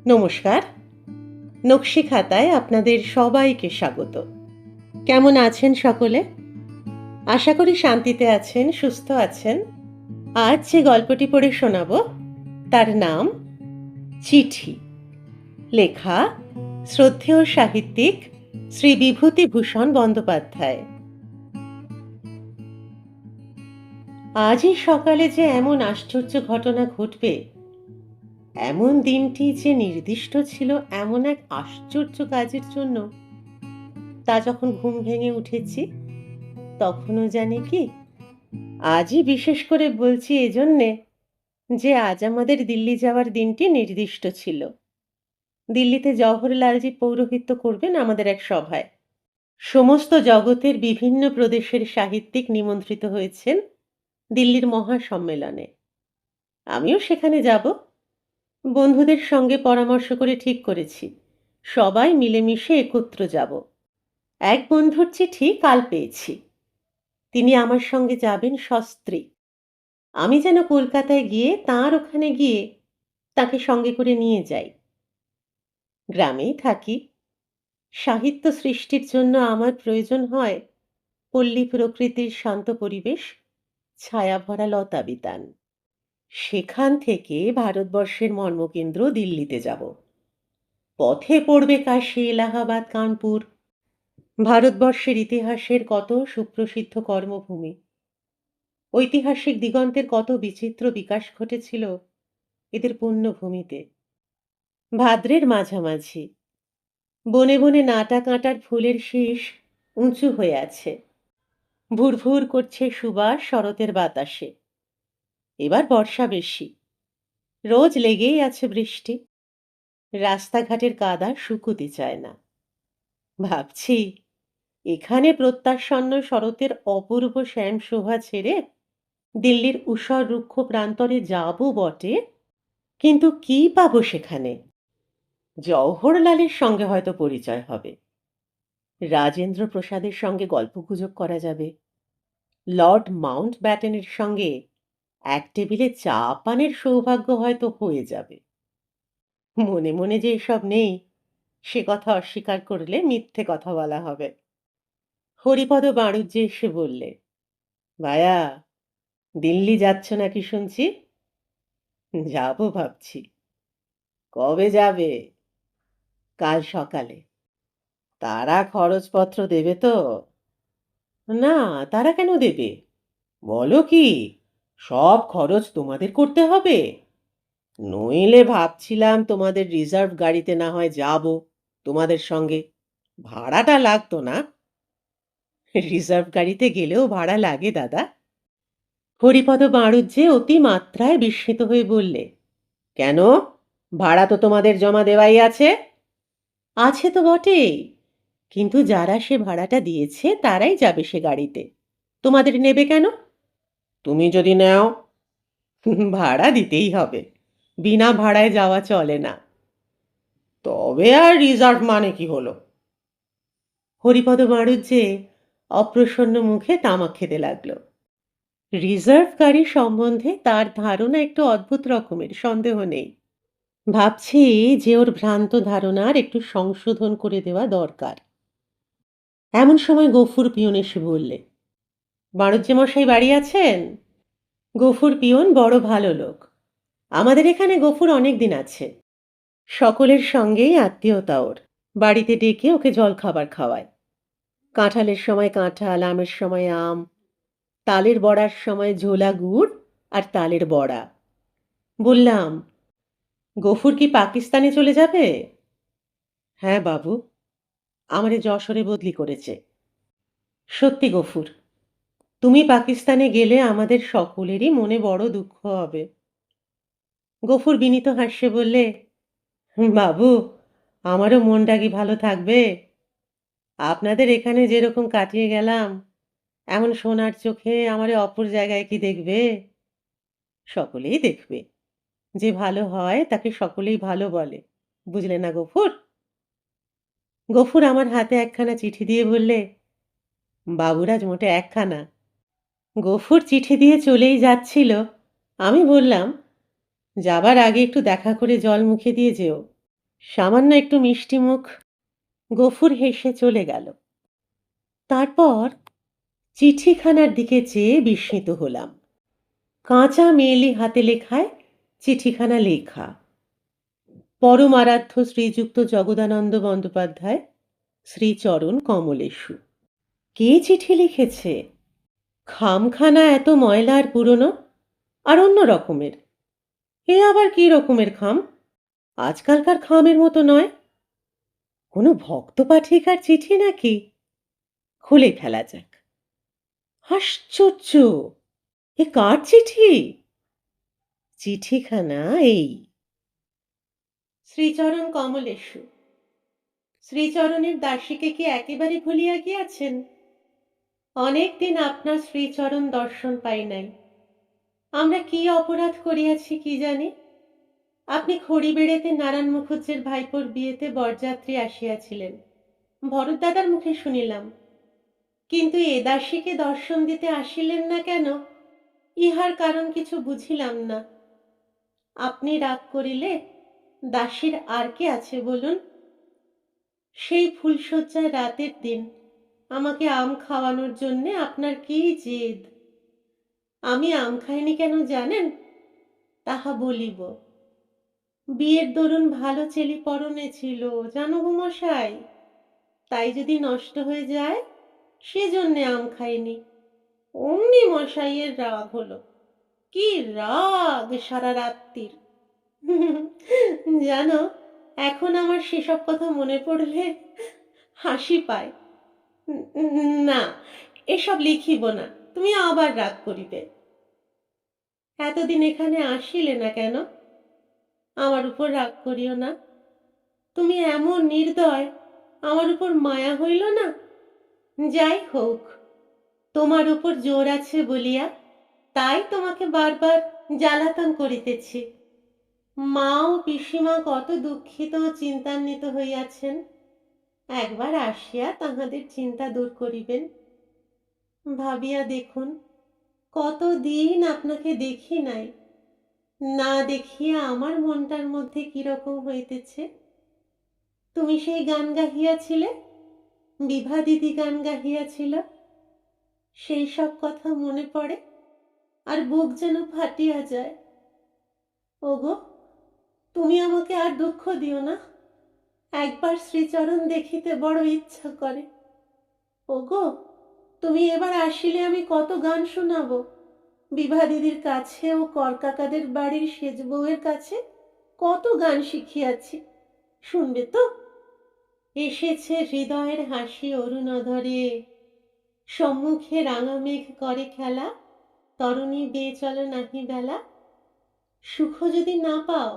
নমস্কার। নকশি খাতায় আপনাদের সবাইকে স্বাগত। কেমন আছেন সকলে? আশা করি শান্তিতে আছেন, সুস্থ আছেন। আজ যে গল্পটি পড়ে শোনাব তার নাম চিঠি। লেখা শ্রদ্ধেয় সাহিত্যিক শ্রী বিভূতিভূষণ বন্দ্যোপাধ্যায়। আজই সকালে যে এমন আশ্চর্য ঘটনা ঘটবে, এমন দিনটি যে নির্দিষ্ট ছিল এমন এক আশ্চর্য কাজের জন্য, তা যখন ঘুম ভেঙে উঠেছি তখনও জানি কি, আজই বিশেষ করে বলছি এজন্যে যে আজ আমাদের দিল্লি যাওয়ার দিনটি নির্দিষ্ট ছিল। দিল্লিতে জওহরলালজি পৌরোহিত্য করবেন আমাদের এক সভায়। সমস্ত জগতের বিভিন্ন প্রদেশের সাহিত্যিক নিমন্ত্রিত হয়েছেন দিল্লির মহাসম্মেলনে। আমিও সেখানে যাব। বন্ধুদের সঙ্গে পরামর্শ করে ঠিক করেছি সবাই মিলেমিশে একত্র যাব। এক বন্ধুর চিঠি কাল পেয়েছি। তিনি আমার সঙ্গে যাবেন সস্ত্রীক। আমি যেন কলকাতায় গিয়ে তাঁর ওখানে গিয়ে তাকে সঙ্গে করে নিয়ে যাই। গ্রামেই থাকি। সাহিত্য সৃষ্টির জন্য আমার প্রয়োজন হয় পল্লী প্রকৃতির শান্ত পরিবেশ, ছায়াভরা লতাবিতান। সেখান থেকে ভারতবর্ষের মর্মকেন্দ্র দিল্লিতে যাব। পথে পড়বে কাশী, এলাহাবাদ, কানপুর, ভারতবর্ষের ইতিহাসের কত সুপ্রসিদ্ধ কর্মভূমি। ঐতিহাসিক দিগন্তের কত বিচিত্র বিকাশ ঘটেছিল এদের পুণ্যভূমিতে। ভাদ্রের মাঝামাঝি বনে বনে নাটা কাঁটার ফুলের শীষ উঁচু হয়ে আছে। ভুরভুর করছে সুবাস শরতের বাতাসে। এবার বর্ষা বেশি, রোজ লেগেই আছে বৃষ্টি। রাস্তাঘাটের কাদা শুকুতে চায় না। ভাবছি এখানে প্রত্যাসন্ন শরতের অপূর্ব শ্যাম শোভা ছেড়ে দিল্লির ঊষর রুক্ষ প্রান্তরে যাব বটে, কিন্তু কি পাবো সেখানে? জওহরলালের সঙ্গে হয়তো পরিচয় হবে, রাজেন্দ্র প্রসাদের সঙ্গে গল্পগুজব করা যাবে, লর্ড মাউন্ট ব্যাটেনের সঙ্গে এক টেবিলে চা পানের সৌভাগ্য হয়তো হয়ে যাবে। মনে মনে যে এসব নেই সে কথা অস্বীকার করলে মিথ্যে কথা বলা হবে। হরিপদ বাড়ুজ্যে এসে বললে, ভায়া, দিল্লি যাচ্ছ নাকি শুনছি? যাবো ভাবছি। কবে যাবে? কাল সকালে। তারা খরচপত্র দেবে তো? না, তারা কেন দেবে? বলো কি, সব খরচ তোমাদের করতে হবে? নইলে ভাবছিলাম তোমাদের রিজার্ভ গাড়িতে না হয় যাব তোমাদের সঙ্গে, ভাড়াটা লাগতো না। রিজার্ভ গাড়িতে গেলেও ভাড়া লাগে দাদা। হরিপদ বাড়ুজ্যে অতি মাত্রায় বিস্মিত হয়ে বললে, কেন? ভাড়া তো তোমাদের জমা দেওয়াই আছে। আছে তো বটেই, কিন্তু যারা সে ভাড়াটা দিয়েছে তারাই যাবে সে গাড়িতে। তোমাদের নেবে কেন? তুমি যদি নাও, ভাড়া দিতেই হবে, বিনা ভাড়ায় যাওয়া চলে না। তবে আর রিজার্ভ মানে কি হলো? হরিপদ বাড়ুজ্যে অপ্রসন্ন মুখে তামাক খেতে লাগলো। রিজার্ভ গাড়ি সম্বন্ধে তার ধারণা একটু অদ্ভুত রকমের, সন্দেহ নেই। ভাবছি যে ওর ভ্রান্ত ধারণার একটু সংশোধন করে দেওয়া দরকার। এমন সময় গফুর পিয়ন এসে বললে, বাড়ুজ্যে মশাই বাড়ি আছেন? গফুর পিয়ন বড় ভালো লোক। আমাদের এখানে গফুর অনেক দিন আছে। সকলের সঙ্গেই আত্মীয়তা ওর। বাড়িতে ডেকে ওকে জল খাবার খাওয়ায়। কাঁঠালের সময় কাঁঠাল, আমের সময় আম, তালের বড়ার সময় ঝোলা গুড় আর তালের বড়া। বললাম, গফুর কি পাকিস্তানে চলে যাবে? হ্যাঁ বাবু, আমারে যশোরে বদলি করেছে। সত্যি গফুর, তুমি পাকিস্তানে গেলে আমাদের সকলেরই মনে বড় দুঃখ হবে। গফুর বিনীত হাস্যে বললে, বাবু, আমারও মনটা কি ভালো থাকবে? আপনাদের এখানে যেরকম কাটিয়ে গেলাম, এমন সোনার চোখে আমারে অপর জায়গায় কি দেখবে? সকলেই দেখবে। যে ভালো হয় তাকে সকলেই ভালো বলে, বুঝলে না গফুর? গফুর আমার হাতে একখানা চিঠি দিয়ে বললে, বাবুরাজ মোটে একখানা। গফুর চিঠি দিয়ে চলেই যাচ্ছিল। আমি বললাম, যাবার আগে একটু দেখা করে জল মুখে দিয়ে যেও। সামান্য একটু মিষ্টি মুখ গফুর হেসে চলে গেল। তারপর চিঠিখানার দিকে চেয়ে বিস্মিত হলাম। কাঁচা মেয়েলি হাতে লেখায় চিঠিখানা লেখা, পরমারাধ্য শ্রীযুক্ত জগদানন্দ বন্দ্যোপাধ্যায়, শ্রীচরণ কমলেশু। কে চিঠি লিখেছে? খামখানা এত ময়লা আর পুরনো, আর অন্য রকমের। এ আবার কি রকমের খাম? আজকালকার খামের মতো নয়। কোনো ভক্ত পাঠিকার চিঠি নাকি? খুলে ফেলা যাক। আশ্চর্য! এ কার চিঠি? চিঠিখানা এই: শ্রীচরণ কমলেশু, শ্রীচরণের দাসীকে কি একেবারে ভুলিয়া গিয়াছেন? অনেক দিন আপনার শ্রীচরণ দর্শন পাই নাই। আমরা কি অপরাধ করিয়াছি কি জানি। আপনি খড়িবেড়েতে নারায়ণ মুখুজ্জের ভাইপোর বিয়েতে বরযাত্রী আসিয়াছিলেন, ভরত দাদার মুখে শুনিলাম। কিন্তু এ দাসীকে দর্শন দিতে আসিলেন না কেন, ইহার কারণ কিছু বুঝিলাম না। আপনি রাগ করিলে দাসীর আর কে আছে বলুন? সেই ফুলশয্যায় রাতের দিন আমাকে আম খাওয়ানোর জন্যে আপনার কি জেদ! আমি আম খাইনি কেন জানেন? তাহা বলিব। বিয়ের দরুন ভালো চেলি পরনে ছিল জানো গো মশাই, তাই যদি নষ্ট হয়ে যায় সেজন্যে আম খাইনি। অমনি মশাইয়ের রাগ হলো। কি রাগ সারা রাত্রির! জানো, এখন আমার সেসব কথা মনে পড়লে হাসি পায়। না, এসব লিখিব না, তুমি আবার রাগ করিবে। এতদিন এখানে আসিলে না কেন? আমার উপর রাগ করিও না। তুমি এমন নির্দয়, আমার উপর মায়া হইল না? যাই হোক, তোমার উপর জোর আছে বলিয়া তাই তোমাকে বারবার জ্বালাতন করিতেছি। মা ও পিসিমা কত দুঃখিত ও চিন্তান্বিত হইয়াছেন। একবার আসিয়া তাহাদের চিন্তা দূর করিবেন। ভাবিয়া দেখুন, কতদিন আপনাকে দেখি নাই। না দেখিয়া আমার মনটার মধ্যে কিরকম হইতেছে। তুমি সেই গান গাহিয়াছিলে, বিভা দিদি গান গাহিয়াছিল, সেই সব কথা মনে পড়ে আর বুক যেন ফাটিয়া যায়। ওগো, তুমি আমাকে আর দুঃখ দিও না। একবার শ্রীচরণ দেখিতে বড় ইচ্ছা করে। ওগো, তুমি এবার আসিলে আমি কত গান শোনাবো। বিভা দিদির কাছে ও করকাকাদের বাড়ির সেজ বউয়ের কাছে কত গান শিখিয়াছি, শুনবে তো? এসেছে হৃদয়ের হাসি অরুণধরে, সম্মুখে রাঙা মেঘ করে খেলা, তরণী বেয়ে চলো নাহি বেলা। সুখ যদি না পাও,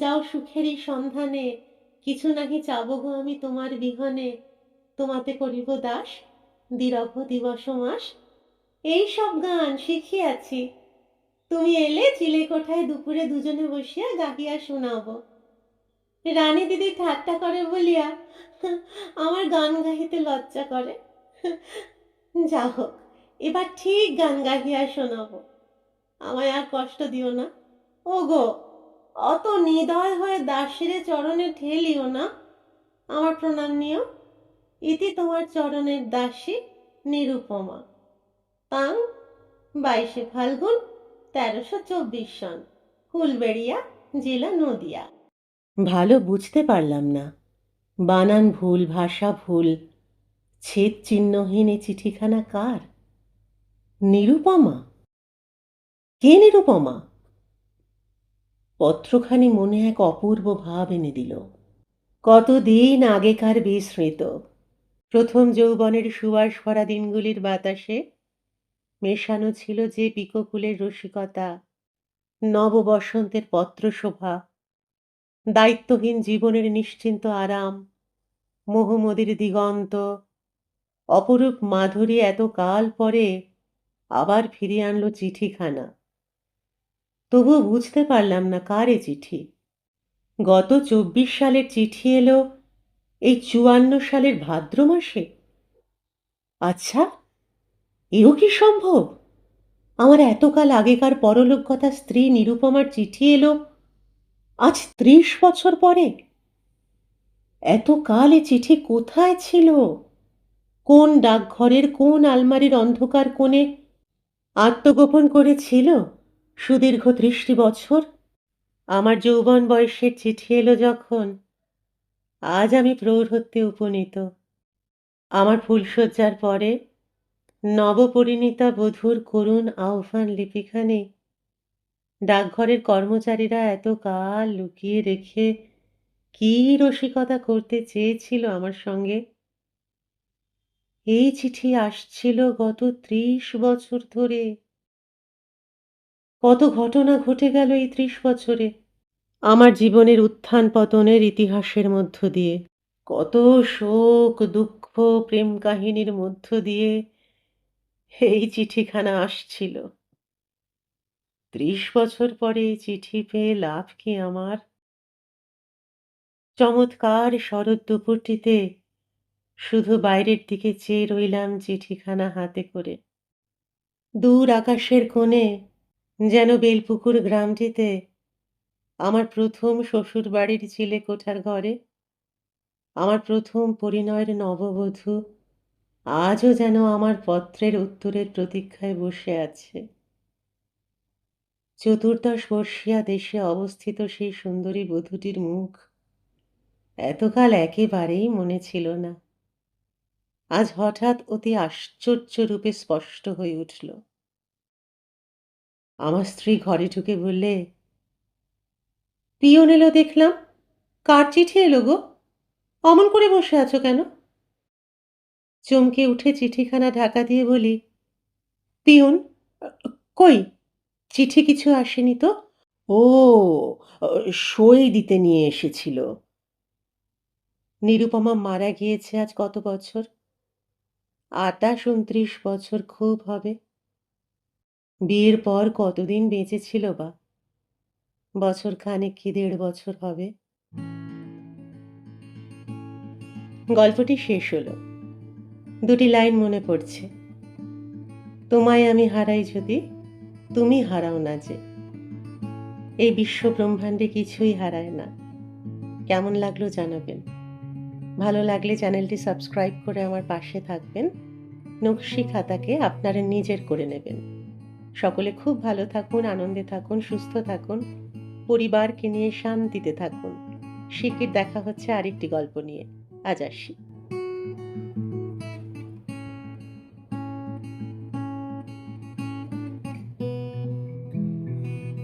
যাও সুখেরই সন্ধানে, কিছু নাহি চাবো গো আমি তোমার বিহনে। তোমাতে করিব দাস, দিরভ দিবস মাস। এই সব গান শিখিয়াছি। তুমি এলে চিলে কোঠায় দুপুরে দুজনে বসিয়া গাহিয়া শোনাব। রানী দিদি ঠাট্টা করে বলিয়া আমার গান গাহিতে লজ্জা করে। যা হোক, এবার ঠিক গান গাহিয়া শোনাব। আমায় আর কষ্ট দিও না। ওগো, অত নিদয় হয়ে দাসীরে চরণে ঠেলিও না। আমার প্রণাম নিও। ইতি তোমার চরণের দাসী নিরুপমা। তাং 22 ফাল্গুন 1324 সন, ফুলবেড়িয়া, জেলা নদিয়া। ভালো বুঝতে পারলাম না, বানান ভুল, ভাষা ভুল, ছেদ চিহ্নহীন এই চিঠিখানা কার? নিরুপমা? কে নিরুপমা? পত্রখানি মনে এক অপূর্ব ভাব এনে দিল। কতদিন আগেকার বিস্মৃত প্রথম যৌবনের সুবাস ভরা দিনগুলির বাতাসে মেশানো ছিল যে পিকোফুলের রসিকতা, নব বসন্তের পত্রশোভা, দায়িত্বহীন জীবনের নিশ্চিন্ত আরাম, মোহমদির দিগন্ত, অপরূপ মাধুরী এত কাল পরে আবার ফিরিয়ে আনলো চিঠিখানা। তবুও বুঝতে পারলাম না কার এ চিঠি। গত 24 সালের চিঠি এলো এই 54 সালের ভাদ্র মাসে। আচ্ছা, এও কি সম্ভব? আমার এতকাল আগেকার পরলোকগতা স্ত্রী নিরুপমার চিঠি এলো আজ 30 বছর পরে। এতকাল এ চিঠি কোথায় ছিল? কোন ডাকঘরের কোন আলমারির অন্ধকার কোণে আত্মগোপন করেছিল সুদীর্ঘ ৩০টি বছর? আমার যৌবন বয়সের চিঠি এলো যখন, আজ আমি প্রৌঢ়ত্বে উপনীত। আমার ফুলশয্যার পরে নবপরিণীতা বধূর করুণ আহ্বান লিপিখানি ডাকঘরের কর্মচারীরা এতকাল লুকিয়ে রেখে কী রসিকতা করতে চেয়েছিল আমার সঙ্গে। এই চিঠি আসছিল গত ৩০ বছর ধরে। কত ঘটনা ঘটে গেল এই ৩০ বছরে। আমার জীবনের উত্থান পতনের ইতিহাসের মধ্য দিয়ে, কত শোক দুঃখ প্রেম কাহিনীর মধ্য দিয়ে এই চিঠিখানা আসছিল। ৩০ বছর পরে এই চিঠি পেয়ে লাভ কি আমার? চমৎকার শরৎ দুপুরটিতে শুধু বাইরের দিকে চেয়ে রইলাম চিঠিখানা হাতে করে। দূর আকাশের কোণে যেন বেলপুকুর গ্রামটিতে আমার প্রথম শ্বশুরবাড়ির চিলেকোঠার ঘরে আমার প্রথম পরিণয়ের নববধূ আজও যেন আমার পত্রের উত্তরের প্রতীক্ষায় বসে আছে। ১৪ বর্ষীয়া দেশে অবস্থিত সেই সুন্দরী বধূটির মুখ এতকাল একেবারেই মনে ছিল না। আজ হঠাৎ অতি আশ্চর্য রূপে স্পষ্ট হয়ে উঠল। আমার স্ত্রী ঘরে ঢুকে বললে, পিয়ন এলো দেখলাম, কার চিঠি এলো গো? অমন করে বসে আছো কেন? চমকে উঠে চিঠিখানা ঢাকা দিয়ে বলি, পিয়ন? আ, কই, চিঠি কিছু আসেনি তো। ও, আ, সই দিতে নিয়ে এসেছিল। নিরুপমা মারা গিয়েছে আজ কত বছর? ২৮-২৯ বছর খুব হবে। বিয়ের পর কতদিন বেঁচেছিল বা? বছর খানেক কি ১.৫ বছর হবে। গল্পটি শেষ হলো। দুটি লাইন মনে পড়ছে। তোমায় আমি হারাই যদি, তুমি হারাও না যে। এই বিশ্ব ব্রহ্মাণ্ডে কিছুই হারায় না। কেমন লাগলো জানাবেন। ভালো লাগলে চ্যানেলটি সাবস্ক্রাইব করে আমার পাশে থাকবেন। নকশি খাতাকে আপনারা নিজের করে নেবেন। সকলে খুব ভালো থাকুন, আনন্দে থাকুন, সুস্থ থাকুন, পরিবারকে নিয়ে শান্তিতে থাকুন। শিগগির দেখা হচ্ছে আরেকটি গল্প নিয়ে। আজ আসি।